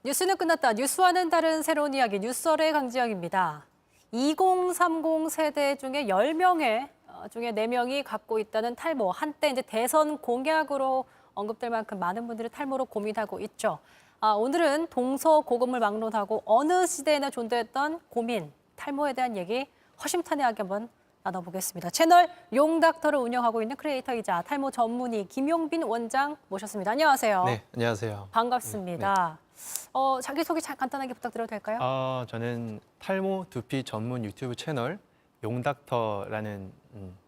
뉴스는 끝났다. 뉴스와는 다른 새로운 이야기, 뉴스월의 강지영입니다. 2030 세대 중에 10명의 중에 4명이 갖고 있다는 탈모. 한때 이제 대선 공약으로 언급될 만큼 많은 분들이 탈모로 고민하고 있죠. 오늘은 동서고금을 막론하고 어느 시대에나 존재했던 고민, 탈모에 대한 얘기 허심탄회하게 한번 나눠보겠습니다. 채널 용닥터를 운영하고 있는 크리에이터이자 탈모 전문의 김용빈 원장 모셨습니다. 안녕하세요. 네, 안녕하세요. 반갑습니다. 자기소개 간단하게 부탁드려도 될까요? 저는 탈모 두피 전문 유튜브 채널 용닥터라는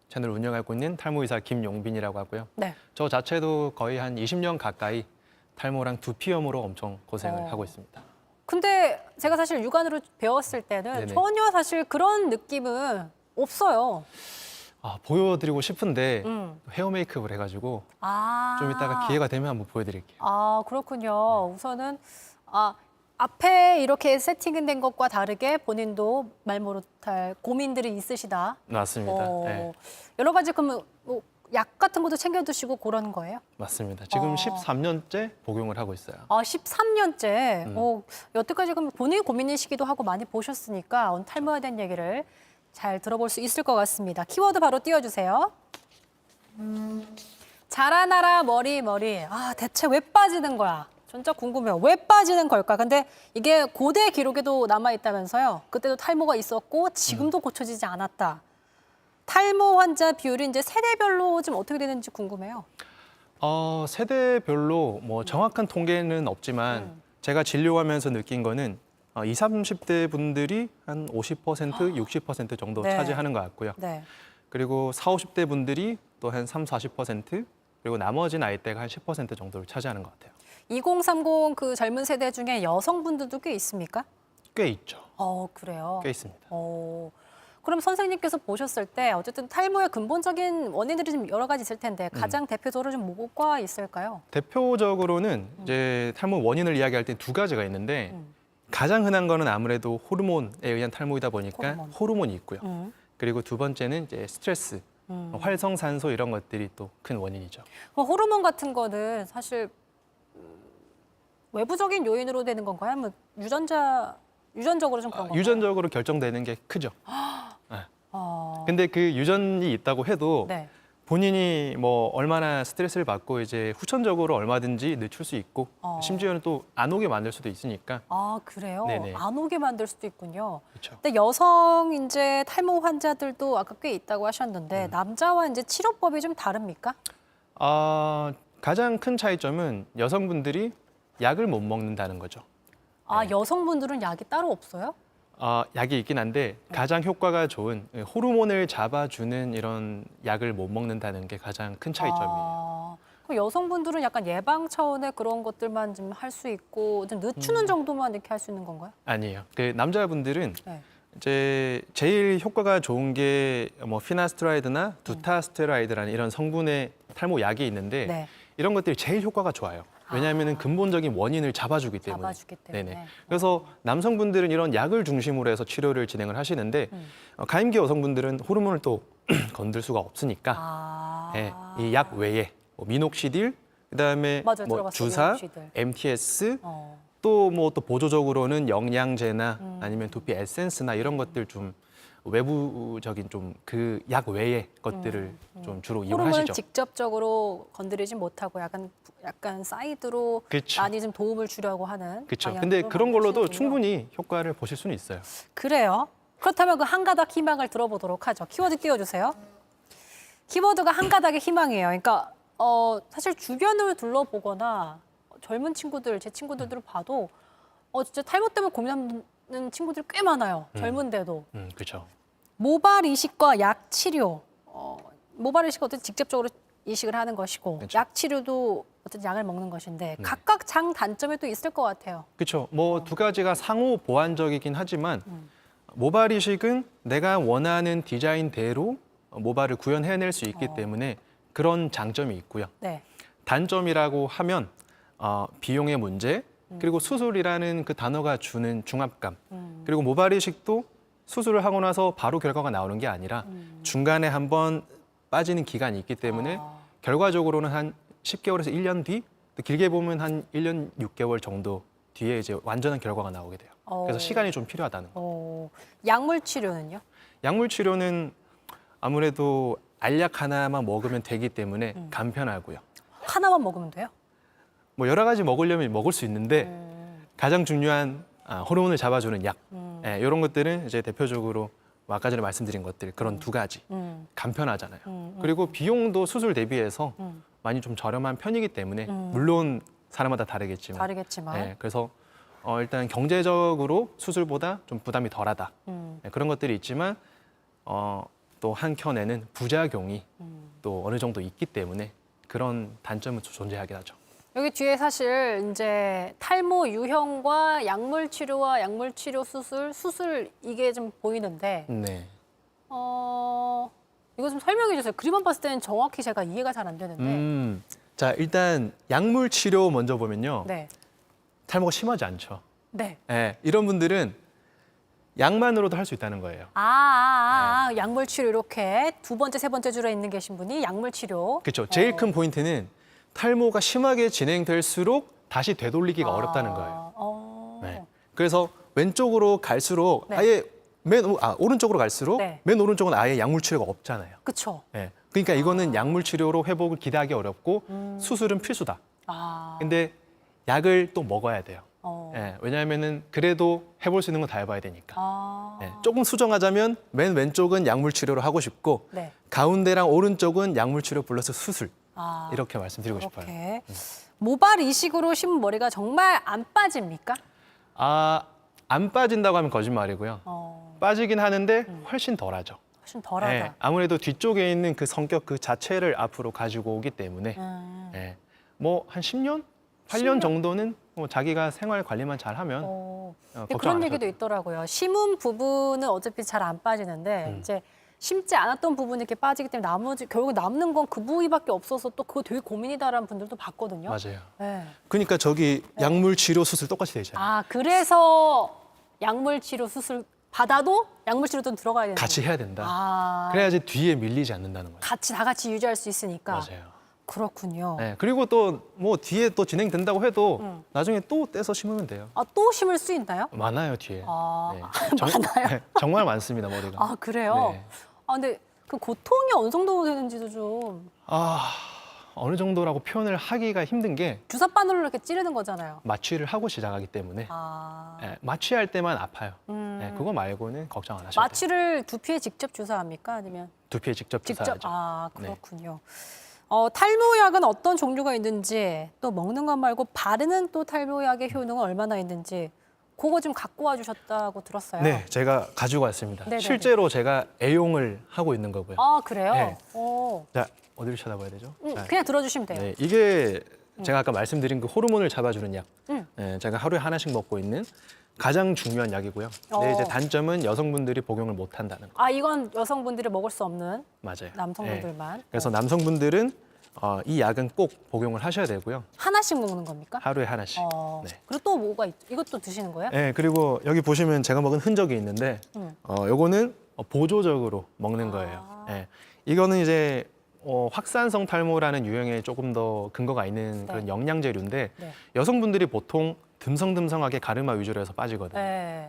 채널을 운영하고 있는 탈모의사 김용빈이라고 하고요. 네. 저 자체도 거의 한 20년 가까이 탈모랑 두피염으로 엄청 고생을 하고 있습니다. 근데 제가 사실 육안으로 배웠을 때는 네네. 전혀 사실 그런 느낌은 없어요. 보여드리고 싶은데 헤어 메이크업을 해가지고 좀 이따가 기회가 되면 한번 보여드릴게요. 그렇군요. 우선은 앞에 이렇게 세팅된 것과 다르게 본인도 말 못할 고민들이 있으시다. 맞습니다. 네, 여러 가지 그러면 약 같은 것도 챙겨 드시고 그런 거예요? 맞습니다. 지금 13년째 복용을 하고 있어요. 13년째. 여태까지 그럼 본인이 고민이시기도 하고 많이 보셨으니까 오늘 탈모에 대한 얘기를 잘 들어볼 수 있을 것 같습니다. 키워드 바로 띄워주세요. 자라나라 머리. 대체 왜 빠지는 거야? 진짜 궁금해요. 왜 빠지는 걸까? 근데 이게 고대 기록에도 남아있다면서요. 그때도 탈모가 있었고 지금도 고쳐지지 않았다. 탈모 환자 비율이 이제 세대별로 좀 어떻게 되는지 궁금해요. 세대별로 뭐 정확한 통계는 없지만 제가 진료하면서 느낀 거는 20, 30대 분들이 한 50%, 60% 정도 네. 차지하는 것 같고요. 네. 그리고 40, 50대 분들이 또 한 30, 40%, 그리고 나머지 나이대가 한 10% 정도를 차지하는 것 같아요. 2030 그 젊은 세대 중에 여성분들도 꽤 있습니까? 꽤 있죠. 그래요. 꽤 있습니다. 그럼 선생님께서 보셨을 때 어쨌든 탈모의 근본적인 원인들이 좀 여러 가지 있을 텐데 가장 대표적으로 좀 뭐가 있을까요? 대표적으로는 이제 탈모 원인을 이야기할 때 두 가지가 있는데 가장 흔한 거는 아무래도 호르몬에 의한 탈모이다 보니까 호르몬이 있고요. 그리고 두 번째는 이제 스트레스, 활성산소 이런 것들이 또 큰 원인이죠. 호르몬 같은 거는 사실 외부적인 요인으로 되는 건가요? 아니면 유전적으로 좀 그런 건가요? 유전적으로 결정되는 게 크죠. 네. 근데 그 유전이 있다고 해도 네. 본인이 뭐 얼마나 스트레스를 받고 이제 후천적으로 얼마든지 늦출 수 있고 심지어는 또 안 오게 만들 수도 있으니까. 그래요? 네네. 안 오게 만들 수도 있군요. 그렇죠. 근데 여성 이제 탈모 환자들도 아까 꽤 있다고 하셨는데 남자와 이제 치료법이 좀 다릅니까? 가장 큰 차이점은 여성분들이 약을 못 먹는다는 거죠. 여성분들은 약이 따로 없어요? 약이 있긴 한데 가장 효과가 좋은 호르몬을 잡아주는 이런 약을 못 먹는다는 게 가장 큰 차이점이에요. 그럼 여성분들은 약간 예방 차원의 그런 것들만 좀 할 수 있고 좀 늦추는 정도만 이렇게 할 수 있는 건가요? 아니에요. 그 남자분들은 네. 이제 제일 효과가 좋은 게 뭐 피나스트라이드나 두타스테라이드라는 이런 성분의 탈모 약이 있는데 네. 이런 것들이 제일 효과가 좋아요. 왜냐하면 근본적인 원인을 잡아주기 때문에. 잡아주기 때문에. 네네. 그래서 남성분들은 이런 약을 중심으로 해서 치료를 진행을 하시는데 가임기 여성분들은 호르몬을 또 건들 수가 없으니까 네, 이 약 외에 뭐 미녹시딜, 그다음에 맞아요, 뭐 들어봤어요, 주사, 미녹시딜. MTS, 또 보조적으로는 영양제나 아니면 두피 에센스나 이런 것들 좀 외부적인 좀 그 약 외의 것들을 좀 주로 호르몬을 이용하시죠. 직접적으로 건드리지 못하고 약간 사이드로 그쵸. 많이 좀 도움을 주려고 하는. 그렇죠. 방향으로 근데 그런 걸로도 만드시는군요. 충분히 효과를 보실 수는 있어요. 그래요? 그렇다면 그 한 가닥 희망을 들어보도록 하죠. 키워드 띄워주세요. 키워드가 한 가닥의 희망이에요. 그러니까 사실 주변을 둘러보거나 젊은 친구들, 제 친구들을 봐도 진짜 탈모 때문에 고민하는 친구들이 꽤 많아요. 젊은데도. 그렇죠. 모발 이식과 약 치료. 모발 이식은 어쨌든 직접적으로 이식을 하는 것이고 그쵸. 약 치료도 어쨌든 약을 먹는 것인데 각각 장단점이 또 있을 것 같아요. 그렇죠. 뭐 두 가지가 상호 보완적이긴 하지만 모발 이식은 내가 원하는 디자인대로 모발을 구현해낼 수 있기 때문에 그런 장점이 있고요. 네. 단점이라고 하면 비용의 문제, 그리고 수술이라는 그 단어가 주는 중압감, 그리고 모발 이식도 수술을 하고 나서 바로 결과가 나오는 게 아니라 중간에 한번 빠지는 기간이 있기 때문에 결과적으로는 한 10개월에서 1년 뒤, 또 길게 보면 한 1년 6개월 정도 뒤에 이제 완전한 결과가 나오게 돼요. 그래서 시간이 좀 필요하다는 거. 약물 치료는요? 약물 치료는 아무래도 알약 하나만 먹으면 되기 때문에 간편하고요. 하나만 먹으면 돼요? 뭐 여러 가지 먹으려면 먹을 수 있는데 가장 중요한 호르몬을 잡아주는 약 이런 것들은 이제 대표적으로 뭐 아까 전에 말씀드린 것들 그런 두 가지 간편하잖아요. 그리고 비용도 수술 대비해서 많이 좀 저렴한 편이기 때문에 물론 사람마다 다르겠지만 다르겠지만. 그래서 일단 경제적으로 수술보다 좀 부담이 덜하다 그런 것들이 있지만 또 한켠에는 부작용이 또 어느 정도 있기 때문에 그런 단점은 존재하긴 하죠. 여기 뒤에 사실 이제 탈모 유형과 약물 치료와 약물 치료 수술 이게 좀 보이는데 네. 이거 좀 설명해 주세요. 그림만 봤을 때는 정확히 제가 이해가 잘 안 되는데. 자 일단 약물 치료 먼저 보면요. 네. 탈모가 심하지 않죠. 네. 이런 분들은 약만으로도 할 수 있다는 거예요. 약물 치료 이렇게 두 번째, 세 번째 줄에 있는 계신 분이 약물 치료. 그렇죠. 제일 큰 포인트는 탈모가 심하게 진행될수록 다시 되돌리기가 어렵다는 거예요. 네. 그래서 왼쪽으로 갈수록 네. 아예 오른쪽으로 갈수록 네. 맨 오른쪽은 아예 약물 치료가 없잖아요. 그렇죠. 네. 그러니까 이거는 약물 치료로 회복을 기대하기 어렵고 수술은 필수다. 근데 약을 또 먹어야 돼요. 왜냐하면은 그래도 해볼 수 있는 건 다 해봐야 되니까. 조금 수정하자면 맨 왼쪽은 약물 치료로 하고 싶고 네. 가운데랑 오른쪽은 약물 치료 플러스 수술 이렇게 말씀드리고 싶어요. 그렇게. 모발 이식으로 심은 머리가 정말 안 빠집니까? 안 빠진다고 하면 거짓말이고요. 빠지긴 하는데 훨씬 덜하죠. 훨씬 덜하다. 아무래도 뒤쪽에 있는 그 성격 그 자체를 앞으로 가지고 오기 때문에 뭐 한 10년, 8년 정도는 뭐 자기가 생활 관리만 잘하면 근데 걱정 그런 안 얘기도 하셔도 있더라고요. 심은 부분은 어차피 잘 안 빠지는데 이제 심지 않았던 부분이 이렇게 빠지기 때문에 나머지 결국 남는 건 그 부위밖에 없어서 또 그거 되게 고민이다라는 분들도 봤거든요. 맞아요. 네. 그러니까 저기 약물 치료 수술 똑같이 되잖아요. 그래서 약물 치료 수술 받아도 약물 치료도 들어가야 되는 같이 거예요. 해야 된다. 그래야지 뒤에 밀리지 않는다는 거예요. 다 같이 유지할 수 있으니까. 맞아요. 그렇군요. 그리고 또 뭐 뒤에 또 진행된다고 해도 나중에 또 떼서 심으면 돼요. 또 심을 수 있나요? 많아요 뒤에. 많아요? 정말 많습니다 머리가. 그래요? 네. 근데 그 고통이 어느 정도 되는지도 좀 어느 정도라고 표현을 하기가 힘든 게 주사 바늘로 이렇게 찌르는 거잖아요. 마취를 하고 시작하기 때문에 마취할 때만 아파요. 그거 말고는 걱정 안 하셔도 돼요. 마취를 두피에 직접 주사합니까? 아니면 두피에 직접 주사하죠. 그렇군요. 탈모약은 어떤 종류가 있는지 또 먹는 것 말고 바르는 또 탈모약의 효능은 얼마나 있는지 그거 좀 갖고 와주셨다고 들었어요. 네, 제가 가지고 왔습니다. 네네네. 실제로 제가 애용을 하고 있는 거고요. 그래요? 네. 자, 어디를 쳐다봐야 되죠? 그냥 들어주시면 돼요. 네, 이게 제가 아까 말씀드린 그 호르몬을 잡아주는 약. 제가 하루에 하나씩 먹고 있는 가장 중요한 약이고요. 근데 이제 단점은 여성분들이 복용을 못 한다는 거. 이건 여성분들이 먹을 수 없는 맞아요. 남성분들만. 그래서 남성분들은 이 약은 꼭 복용을 하셔야 되고요. 하나씩 먹는 겁니까? 하루에 하나씩. 네. 그리고 또 뭐가 이것도 드시는 거예요? 네, 그리고 여기 보시면 제가 먹은 흔적이 있는데 요거는 보조적으로 먹는 거예요. 네. 이거는 이제 확산성 탈모라는 유형에 조금 더 근거가 있는 그런 영양제류인데 여성분들이 보통 듬성듬성하게 가르마 위주로 해서 빠지거든요.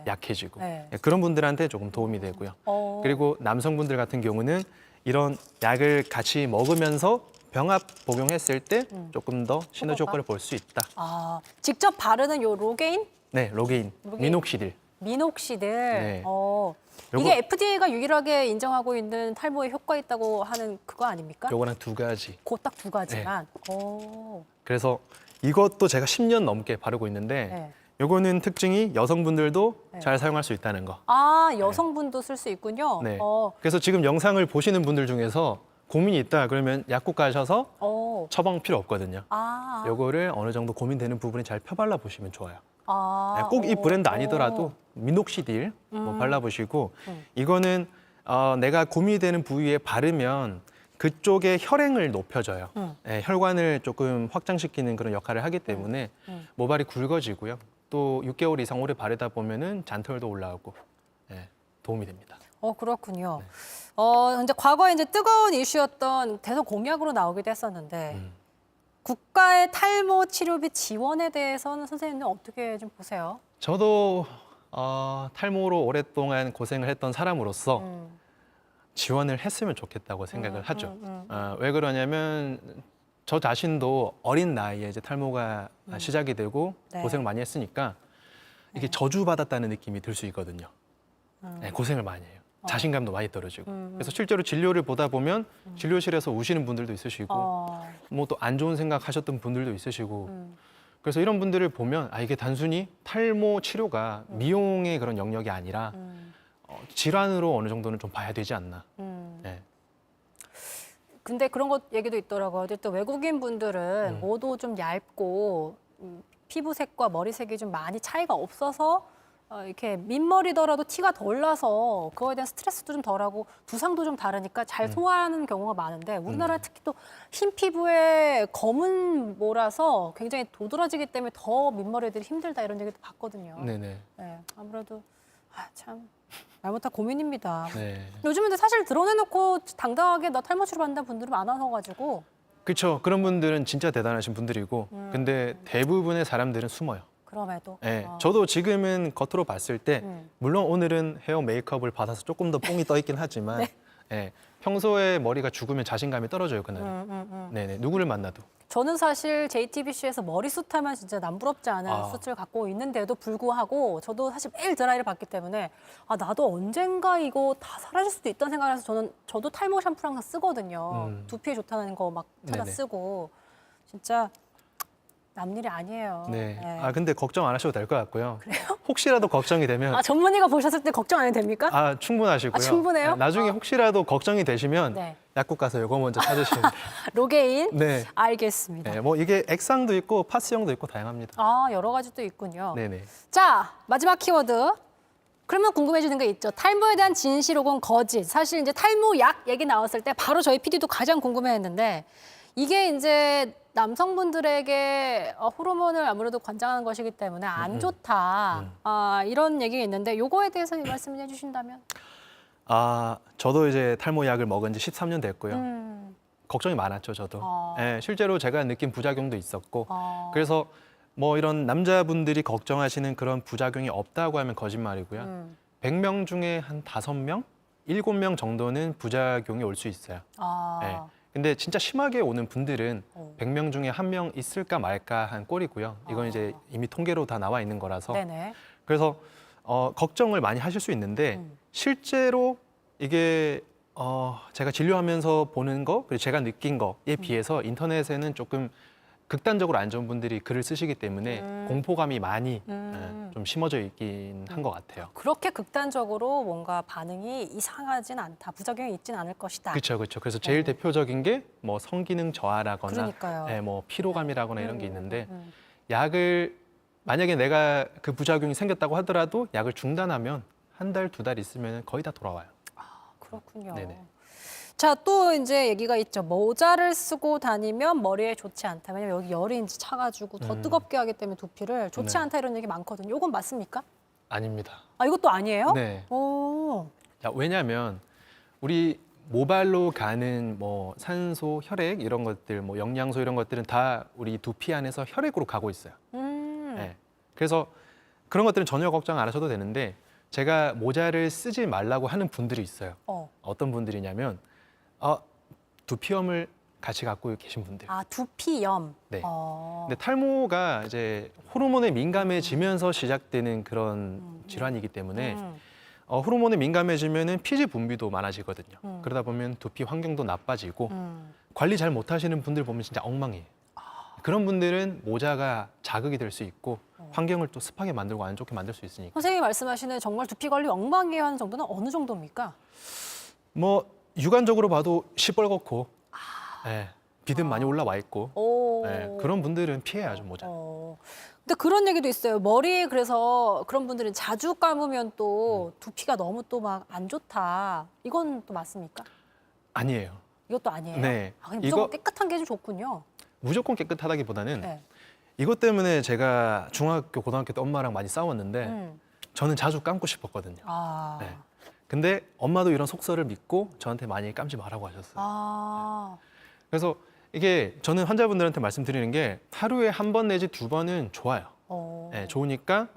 약해지고. 그런 분들한테 조금 도움이 되고요. 그리고 남성분들 같은 경우는 이런 약을 같이 먹으면서 병합 복용했을 때 조금 더 시너지 효과를 볼 수 있다. 직접 바르는 요 로게인? 네, 로게인, 미녹시딜. 미녹시딜. 네. 이게 FDA가 유일하게 인정하고 있는 탈모에 효과 있다고 하는 그거 아닙니까? 요거랑 두 가지. 그 딱 두 가지만. 그래서 이것도 제가 10년 넘게 바르고 있는데 요거는 특징이 여성분들도 잘 사용할 수 있다는 거. 여성분도 쓸 수 있군요. 네. 그래서 지금 영상을 보시는 분들 중에서 고민이 있다 그러면 약국 가셔서 처방 필요 없거든요. 요거를 어느 정도 고민되는 부분에 잘 펴발라 보시면 좋아요. 꼭 이 브랜드 아니더라도 미녹시딜 뭐 발라보시고 이거는 내가 고민이 되는 부위에 바르면 그쪽의 혈행을 높여줘요. 혈관을 조금 확장시키는 그런 역할을 하기 때문에 모발이 굵어지고요. 또 6개월 이상 오래 바르다 보면은 잔털도 올라오고 도움이 됩니다. 그렇군요. 이제 과거에 이제 뜨거운 이슈였던 대선 공약으로 나오기도 했었는데 국가의 탈모 치료비 지원에 대해서는 선생님은 어떻게 좀 보세요? 저도 탈모로 오랫동안 고생을 했던 사람으로서 지원을 했으면 좋겠다고 생각을 하죠. 왜 그러냐면 저 자신도 어린 나이에 이제 탈모가 시작이 되고 네. 고생을 많이 했으니까 이게 저주받았다는 느낌이 들 수 있거든요. 네, 고생을 많이 해요. 자신감도 많이 떨어지고. 그래서 실제로 진료를 보다 보면 진료실에서 우시는 분들도 있으시고 뭐 또 안 좋은 생각 하셨던 분들도 있으시고 그래서 이런 분들을 보면 이게 단순히 탈모 치료가 미용의 그런 영역이 아니라 질환으로 어느 정도는 좀 봐야 되지 않나. 네. 근데 그런 것 얘기도 있더라고요. 또 외국인 분들은 모두 좀 얇고 피부색과 머리색이 좀 많이 차이가 없어서 이렇게 민머리더라도 티가 덜 나서 그거에 대한 스트레스도 좀 덜하고 두상도 좀 다르니까 잘 소화하는 경우가 많은데 우리나라 특히 또 흰 피부에 검은 모라서 굉장히 도드라지기 때문에 더 민머리들이 힘들다 이런 얘기도 봤거든요. 네네. 네, 아무래도 참 말 못할 고민입니다. 네. 요즘은 근데 사실 드러내놓고 당당하게 나 탈모 치료 받는다는 분들이 많아서가지고 그렇죠. 그런 분들은 진짜 대단하신 분들이고 근데 대부분의 사람들은 숨어요. 그럼에도 네. 저도 지금은 겉으로 봤을 때 물론 오늘은 헤어 메이크업을 받아서 조금 더 뽕이 떠 있긴 하지만 네, 평소에 머리가 죽으면 자신감이 떨어져요, 그날은. 네네. 누구를 만나도. 저는 사실 JTBC에서 머리숱 하면 진짜 남부럽지 않은 숱을 갖고 있는데도 불구하고 저도 사실 매일 드라이를 받기 때문에 나도 언젠가 이거 다 사라질 수도 있다는 생각을 해서 저도 탈모 샴푸를 항상 쓰거든요. 두피에 좋다는 거 막 찾아 네네. 쓰고 진짜 남일이 아니에요. 네. 네. 근데 걱정 안 하셔도 될 것 같고요. 혹시라도 걱정이 되면 전문의가 보셨을 때 걱정 안 해도 됩니까? 충분하시고요. 충분해요? 나중에 혹시라도 걱정이 되시면 네. 약국 가서 이거 먼저 찾으시면 돼요. 로게인? 네. 알겠습니다. 네. 뭐 이게 액상도 있고 파스형도 있고 다양합니다. 여러 가지 또 있군요. 네네. 자, 마지막 키워드. 그러면 궁금해지는 게 있죠. 탈모에 대한 진실 혹은 거짓. 사실 이제 탈모약 얘기 나왔을 때 바로 저희 PD도 가장 궁금해했는데 이게 이제 남성분들에게 호르몬을 아무래도 관장하는 것이기 때문에 안 좋다. 이런 얘기가 있는데 요거에 대해서 말씀을 해주신다면? 저도 이제 탈모약을 먹은 지 13년 됐고요. 걱정이 많았죠, 저도. 네, 실제로 제가 느낀 부작용도 있었고 그래서 뭐 이런 남자분들이 걱정하시는 그런 부작용이 없다고 하면 거짓말이고요. 100명 중에 한 5명, 7명 정도는 부작용이 올 수 있어요. 네. 근데 진짜 심하게 오는 분들은 100명 중에 1명 있을까 말까 한 꼴이고요. 이건 이제 이미 통계로 다 나와 있는 거라서. 네네. 그래서 걱정을 많이 하실 수 있는데 실제로 이게 제가 진료하면서 보는 거, 그리고 제가 느낀 거에 비해서 인터넷에는 조금 극단적으로 안 좋은 분들이 글을 쓰시기 때문에 공포감이 많이 좀 심어져 있긴 한 것 같아요. 그렇게 극단적으로 뭔가 반응이 이상하진 않다. 부작용이 있진 않을 것이다. 그렇죠, 그렇죠. 그래서 제일 대표적인 게 뭐 성기능 저하라거나, 그러니까요. 뭐 피로감이라거나 이런 게 있는데 약을 만약에 내가 그 부작용이 생겼다고 하더라도 약을 중단하면 한 달, 2달 있으면 거의 다 돌아와요. 그렇군요. 네네. 자, 또 이제 얘기가 있죠. 모자를 쓰고 다니면 머리에 좋지 않다. 왜냐면 여기 열이 이제 차가지고 더 뜨겁게 하기 때문에 두피를 좋지 네. 않다 이런 얘기 많거든요. 이건 맞습니까? 아닙니다. 이것도 아니에요? 네. 오. 왜냐하면 우리 모발로 가는 뭐 산소, 혈액 이런 것들, 뭐 영양소 이런 것들은 다 우리 두피 안에서 혈액으로 가고 있어요. 네. 그래서 그런 것들은 전혀 걱정 안 하셔도 되는데 제가 모자를 쓰지 말라고 하는 분들이 있어요. 어떤 분들이냐면 두피염을 같이 갖고 계신 분들. 두피염. 네. 근데 탈모가 이제 호르몬에 민감해지면서 시작되는 그런 질환이기 때문에 호르몬에 민감해지면은 피지 분비도 많아지거든요. 그러다 보면 두피 환경도 나빠지고 관리 잘 못하시는 분들 보면 진짜 엉망이에요. 그런 분들은 모자가 자극이 될 수 있고 환경을 또 습하게 만들고 안 좋게 만들 수 있으니까. 선생님이 말씀하시는 정말 두피 관리 엉망이에요 하는 정도는 어느 정도입니까? 뭐 육안적으로 봐도 시뻘겋고 비듬 많이 올라와 있고 그런 분들은 피해야죠, 모자. 근데 그런 얘기도 있어요. 머리에 그래서 그런 분들은 자주 감으면 또 두피가 너무 또 막 안 좋다. 이건 또 맞습니까? 아니에요. 이것도 아니에요? 네. 그냥 무조건 깨끗한 게 좀 좋군요. 무조건 깨끗하다기보다는 네. 이것 때문에 제가 중학교, 고등학교 때 엄마랑 많이 싸웠는데 저는 자주 감고 싶었거든요. 네. 근데 엄마도 이런 속설을 믿고 저한테 많이 감지 말라고 하셨어요. 그래서 이게 저는 환자분들한테 말씀드리는 게 하루에 한 번 내지 두 번은 좋아요. 네, 좋으니까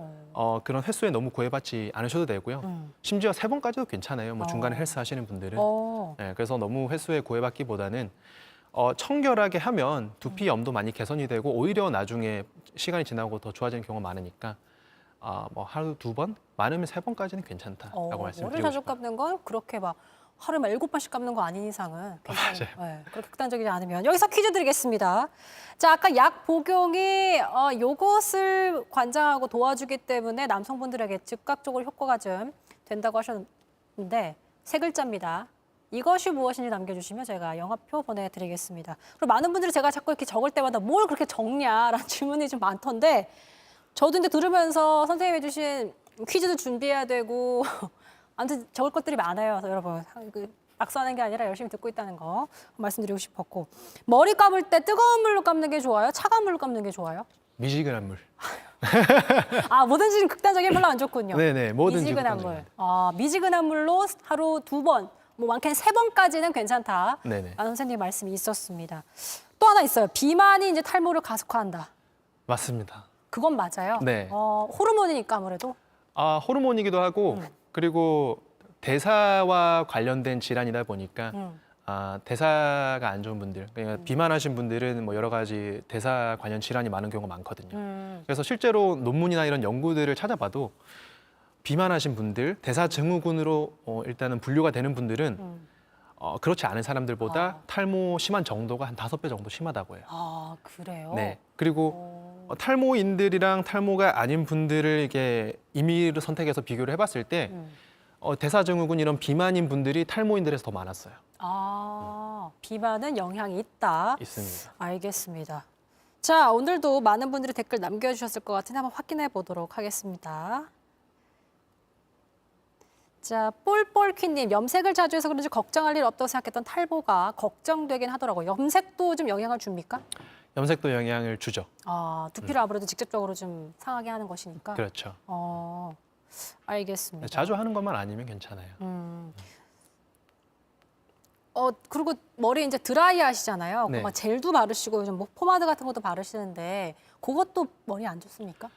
그런 횟수에 너무 구애받지 않으셔도 되고요. 심지어 세 번까지도 괜찮아요. 뭐 중간에 헬스 하시는 분들은. 네, 그래서 너무 횟수에 구애받기보다는 청결하게 하면 두피 염도 많이 개선이 되고 오히려 나중에 시간이 지나고 더 좋아지는 경우가 많으니까 뭐 하루 두 번, 많으면 세 번까지는 괜찮다라고 머리를 말씀드리고 자주 싶어요. 감는 건 그렇게 막 하루에 막 7번씩 감는 거 아닌 이상은 괜찮아요. 맞아요. 네, 그렇게 극단적이지 않으면. 여기서 퀴즈 드리겠습니다. 자, 아까 약 복용이 요것을 관장하고 도와주기 때문에 남성분들에게 즉각적으로 효과가 좀 된다고 하셨는데 세 글자입니다. 이것이 무엇인지 남겨주시면 제가 영화표 보내드리겠습니다. 그리고 많은 분들이 제가 자꾸 이렇게 적을 때마다 뭘 그렇게 적냐라는 질문이 좀 많던데 저도 근데 들으면서 선생님이 해주신 퀴즈도 준비해야 되고 아무튼 적을 것들이 많아요. 그래서 여러분 악수하는 게 아니라 열심히 듣고 있다는 거 말씀드리고 싶었고 머리 감을 때 뜨거운 물로 감는 게 좋아요? 차가운 물로 감는 게 좋아요? 미지근한 물. 뭐든지 극단적인 별로 안 좋군요. 네네, 뭐든지 미지근한 극단적인 물. 미지근한 물로 하루 2번, 뭐 많게는 3번까지는 괜찮다. 네네. 라는 선생님 말씀이 있었습니다. 또 하나 있어요. 비만이 이제 탈모를 가속화한다. 맞습니다. 그건 맞아요. 네. 호르몬이니까 아무래도. 호르몬이기도 하고 그리고 대사와 관련된 질환이다 보니까 대사가 안 좋은 분들, 그러니까 비만하신 분들은 뭐 여러 가지 대사 관련 질환이 많은 경우가 많거든요. 그래서 실제로 논문이나 이런 연구들을 찾아봐도 비만하신 분들, 대사 증후군으로 일단은 분류가 되는 분들은 그렇지 않은 사람들보다 탈모 심한 정도가 한 5배 정도 심하다고 해요. 아, 그래요? 네. 그리고 탈모인들이랑 탈모가 아닌 분들을 이게 임의로 선택해서 비교를 해봤을 때 대사증후군 이런 비만인 분들이 탈모인들에서 더 많았어요. 비만은 영향이 있다. 있습니다. 알겠습니다. 자, 오늘도 많은 분들이 댓글 남겨주셨을 것 같은데 한번 확인해 보도록 하겠습니다. 자, 볼볼퀴님, 염색을 자주 해서 그런지 걱정할 일 없다고 생각했던 탈모가 걱정되긴 하더라고요. 염색도 좀 영향을 줍니까? 염색도 영향을 주죠. 두피를 아무래도 직접적으로 좀 상하게 하는 것이니까. 그렇죠. 알겠습니다. 자주 하는 것만 아니면 괜찮아요. 그리고 머리 이제 드라이 하시잖아요. 네. 막 젤도 바르시고 요즘 뭐 포마드 같은 것도 바르시는데 그것도 머리 안 좋습니까?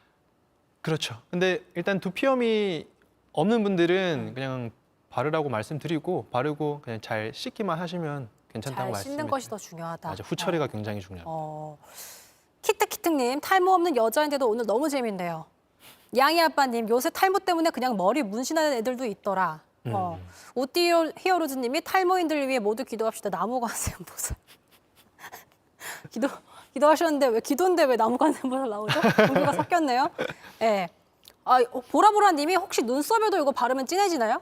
그렇죠. 근데 일단 두피염이 없는 분들은 그냥 바르라고 말씀드리고 바르고 그냥 잘 씻기만 하시면 괜찮다고 잘 씻는 말씀드립니다. 것이 더 중요하다. 맞아, 후처리가 굉장히 중요합니다. 키트키트님, 탈모 없는 여자인데도 오늘 너무 재밌네요. 양이 아빠님, 요새 탈모 때문에 그냥 머리 문신하는 애들도 있더라. 오띠 히어로즈님이 탈모인들을 위해 모두 기도합시다. 나무관세음보살. 기도하셨는데 왜 기도인데 왜 나무관세음보살 나오죠? 종교가 섞였네요. 네. 보라보라님이 혹시 눈썹에도 이거 바르면 진해지나요?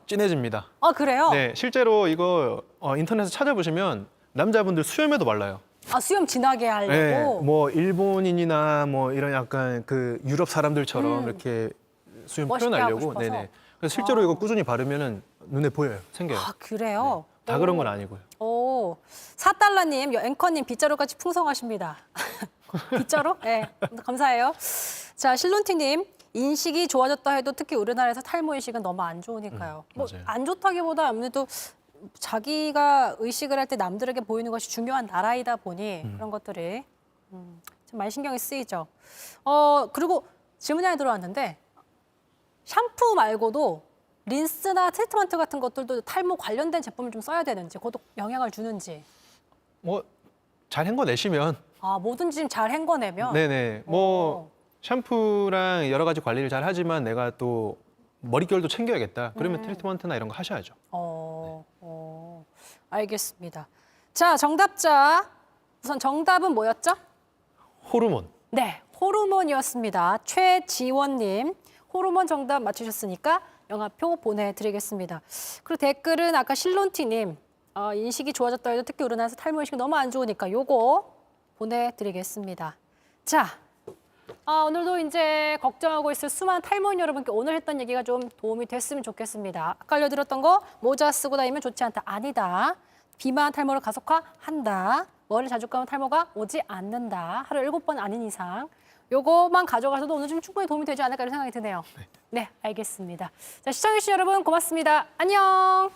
진해집니다. 그래요? 네, 실제로 이거 인터넷에 찾아보시면 남자분들 수염에도 발라요. 수염 진하게 네, 하려고? 뭐 일본인이나 뭐 이런 약간 그 유럽 사람들처럼 이렇게 수염 멋있게 표현하려고. 하고 싶어서? 네네. 그래서 실제로 이거 꾸준히 바르면은 눈에 보여요, 생겨요. 그래요? 다 그런 건 아니고요. 4달러님, 앵커님 빗자루같이 풍성하십니다. 빗자루? 네, 감사해요. 자, 실론티님, 인식이 좋아졌다 해도 특히 우리나라에서 탈모 인식은 너무 안 좋으니까요. 맞아요. 안 좋다기보다 아무래도 자기가 의식을 할 때 남들에게 보이는 것이 중요한 나라이다 보니 그런 것들이 좀 많이 신경이 쓰이죠. 그리고 질문이 하나 들어왔는데 샴푸 말고도 린스나 트리트먼트 같은 것들도 탈모 관련된 제품을 좀 써야 되는지, 그것도 영향을 주는지. 뭐 잘 헹궈내시면 뭐든지 좀 잘 헹궈내면. 네네. 뭐 샴푸랑 여러 가지 관리를 잘 하지만 내가 또 머릿결도 챙겨야겠다. 그러면 트리트먼트나 이런 거 하셔야죠. 알겠습니다. 자, 정답자. 우선 정답은 뭐였죠? 호르몬. 네, 호르몬이었습니다. 최지원님, 호르몬 정답 맞추셨으니까 영화표 보내드리겠습니다. 그리고 댓글은 아까 실론티님, 인식이 좋아졌다 해도 특히 우리나라에서 탈모 인식이 너무 안 좋으니까 요거 보내드리겠습니다. 자, 오늘도 이제 걱정하고 있을 수많은 탈모인 여러분께 오늘 했던 얘기가 좀 도움이 됐으면 좋겠습니다. 아까 알려드렸던 거 모자 쓰고 다니면 좋지 않다. 아니다. 비만 탈모를 가속화한다. 머리를 자주 감으면 탈모가 오지 않는다. 하루 7번 아닌 이상. 요거만 가져가서도 오늘 좀 충분히 도움이 되지 않을까 이런 생각이 드네요. 네, 알겠습니다. 자, 시청해주신 여러분 고맙습니다. 안녕.